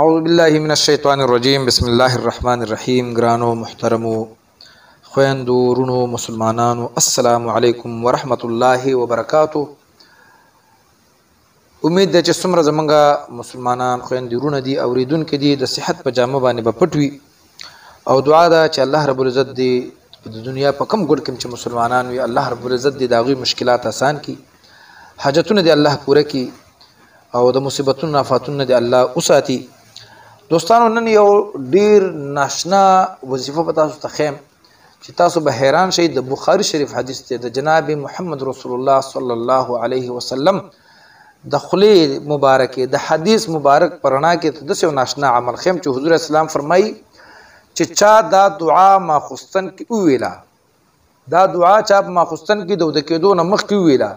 اعوذ بالله من الشیطان الرجیم بسم الله الرحمن الرحیم. ګرانو محترمو خویندو ورونو مسلمانانو السلام علیکم ورحمت الله وبرکاتو. امید ده چې څومره زمونږ مسلمانان خویندې ورونه دي اوریدونکي دي د صحت په جامه باندې به پټ وي او دعا ده چې الله رب العزت دې د دنیا په کم ګوټ کې چې مسلمانان وي الله رب العزت دې د هغوی مشکلات آسان کړي، حاجتونه دې الله پوره کړي او د مصیبتونو آفاتونو دې الله وساتي. دوستانو نن یو ډیر ناشنا وظیفه په تاسو ته خیم چې تاسو به حیران شئ. د بخاری شریف حدیث دی د جناب محمد رسول الله صلی الله علیه وسلم د خلی مبارکه د حدیث مبارک پرانا کې د سو ناشنا عمل خیم چې حضور اسلام فرمایي چې چا دا دعا ما خستن کې ویلا، دا دعا چا ما خستن کې د کېدو نه مخ کې ویلا،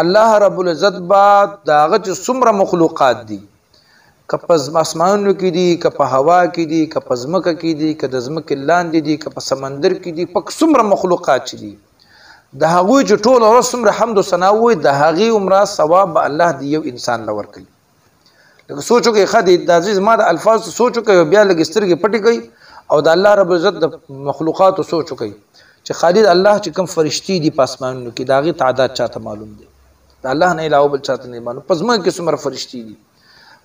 الله رب العزت با داغه چې څومره مخلوقات دي که په اسمانونو کې دي که په هوا کې دي که په ځمکه کې دي که د ځمکې لاندې دي که په سمندر کې دي، په څومره مخلوقات چې دي د هغوی چې ټول ورځ څومره حمد و ثنا وایي د هغې عمره ثواب به الله د یو انسان له ورکوي. لکه سوچ وکړئ ښه دی دا زما د الفاظو سوچ وکړئ بیا لږ سترګې پټې کوئ او د الله رب العزت د مخلوقاتو سوچ وکړئ چې خالد الله چې کوم فرشتي دي په اسمانونو کې د هغې تعداد چاته معلوم دی، د الله نه علاوه بل چاته نه معلوم. په ځمکه کې څومره فرشتي دي،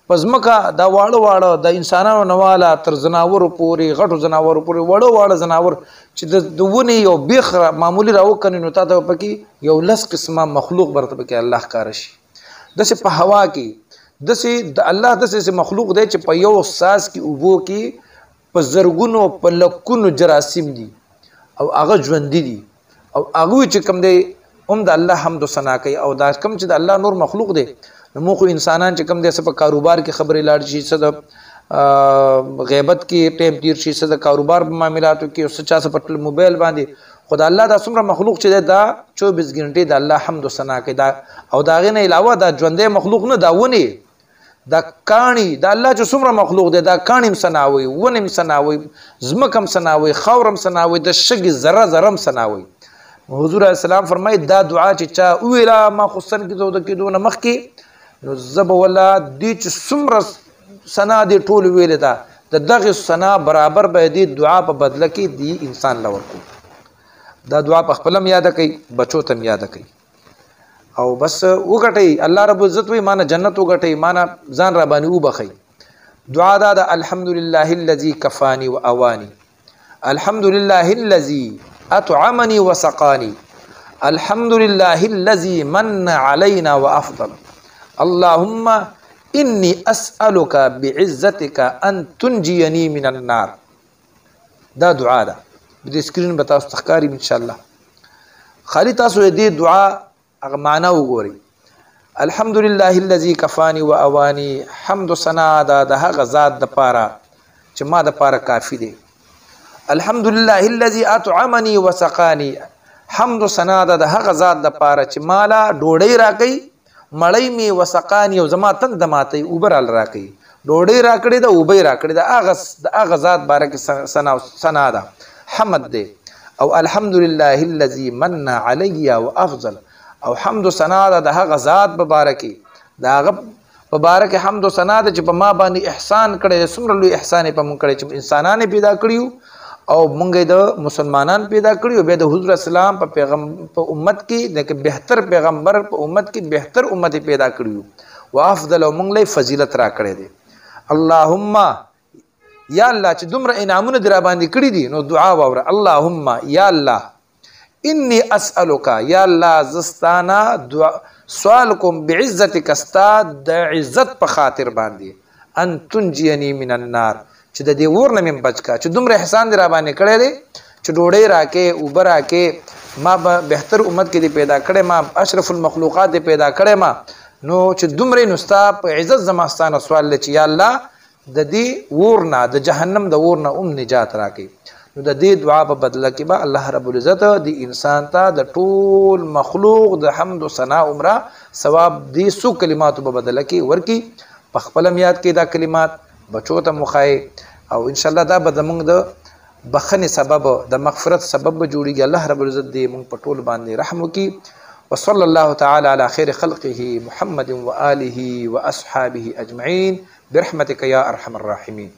په ځمکه دا واړه واړه د انسانانو نه واله تر ځناورو پورې غټو ځناورو پورې واړه واړه ځناور چې د ونې یو بیخ معمولي راوکني نو تا ته پکې یو لس قسمه مخلوق برته پکې الله ښکاره شي. داسې په هوا کې داسې د الله داسې مخلوق دی چې په یو ساز کې اوبو کې په زرګونو په لکونو جراثیم دي او هغه ژوندي دي او هغوی چې کوم دی هم د الله حمد و ثنا کوي او دا کوم چې د الله نور مخلوق دی نو موږ انسانان چې کوم دي څه په کاروبار کې خبرې لاړ شي، څه د غیبت کې ټیم تیر شي، څه د کاروبار په معاملاتو کې څه چا څه په موبایل باندې خو د الله دا څومره مخلوق چې دی دا 24 غنټې د الله حمد و ثنا کوي. دا او د هغې نه علاوه دا ژوندی مخلوق نه، دا ونې دا کاڼي د الله چې څومره مخلوق دی دا کاڼي هم ثنا وایي، ونې هم ثنا وایي، ځمکه هم ثنا وایي، خاور هم ثنا وایي، د شګې ذره ذره هم ثنا وایي. حضور اسلام فرمایي دا دعا چې چا وویله ما خصن کې د کېدو نه مخکې نو زب ولا دی چې څومره ثنا دی ټول ویل ده د دغه ثنا برابر به دی دعا په بدله کې دی انسان لور کو. دا دعا په خپلم یاد کوي بچو تم یاد کوي او بس وګټي الله رب عزت وي مانه جنت وګټي مانه ځان را باندې وبخي. دعا دا د الحمدلله الذي كفاني واواني، الحمدلله الذي اطعمني وسقاني، الحمدلله الذي من علينا وافضل، اللهم إني أسألك بعزتك أن تنجيني من النار. دا دعا ده بدي سکرین به تاسو تخکاری ان شاء الله. خالی تاسو دې دعا هغه معنا وګورئ. الحمدلله الذي كفاني واواني، حمد و ثنا ده د هغه ذات د پاره چې ما د پاره کافی دی. الحمدلله الذي اطعمني وسقاني، حمد و ثنا ده د هغه ذات د پاره چې مالا ډوډۍ راکړي مړی می وسقانی او زما تند ماته اوبر ال راکړي، ډوډۍ راکړي د اوبې راکړي د هغه ذات بارک ثنا ده حمد دی. او الحمدلله الذي من علي وافضل، او حمد و ثنا ده د هغه ذات مبارکي د هغه مبارک حمد و ثنا ده چې په ما باندې احسان کړی، څومره لوی احسان په مونږ کړی چې انسانان پیدا کړیو او مونږ د مسلمانان پیدا کړیو بیا د حضور اسلام په پیغام په امت کې د بهتر پیغمبر په امت کې بهتر امت پیدا کړیو وافضل او مونږ له فضیلت را کړی دی. اللهم یا الله چې دومره انعامونه در باندې کړی دي نو دعا واوره. اللهم یا الله انی اسالک، یا الله زستانا دعا سوال کوم بعزتک استا د عزت په خاطر باندې ان تنجینی من النار چې د دې اور نه مې بچ کا چې دومره احسان دی را باندې کړی دی چې ډوډۍ راکې اوبه راکې ما به بهتر امت کې دی پیدا کړی، ما اشرف المخلوقات دی پیدا کړی ما نو چې دومره نو ستا په عزت زما ستانه سوال دی چې یا الله د دې اور نه د جهنم د اور نه نجات راکې. نو د دې دعا په بدله کې به الله رب العزت د انسان ته د ټول مخلوق د حمد و ثنا عمره ثواب دې څو کلماتو په بدله کې ورکي. په خپلم یاد کې دا کلمات بچو ته مخای او ان شاء الله دا به زمونږ د بخنې سبب د مغفرت سبب به جوړیږي. الله رب العزت دې مونږ په ټول باندې رحم وکړي. وصلی الله تعالی علی خیر خلقه محمد و آله و اصحابه اجمعین برحمتک یا ارحم الراحمین.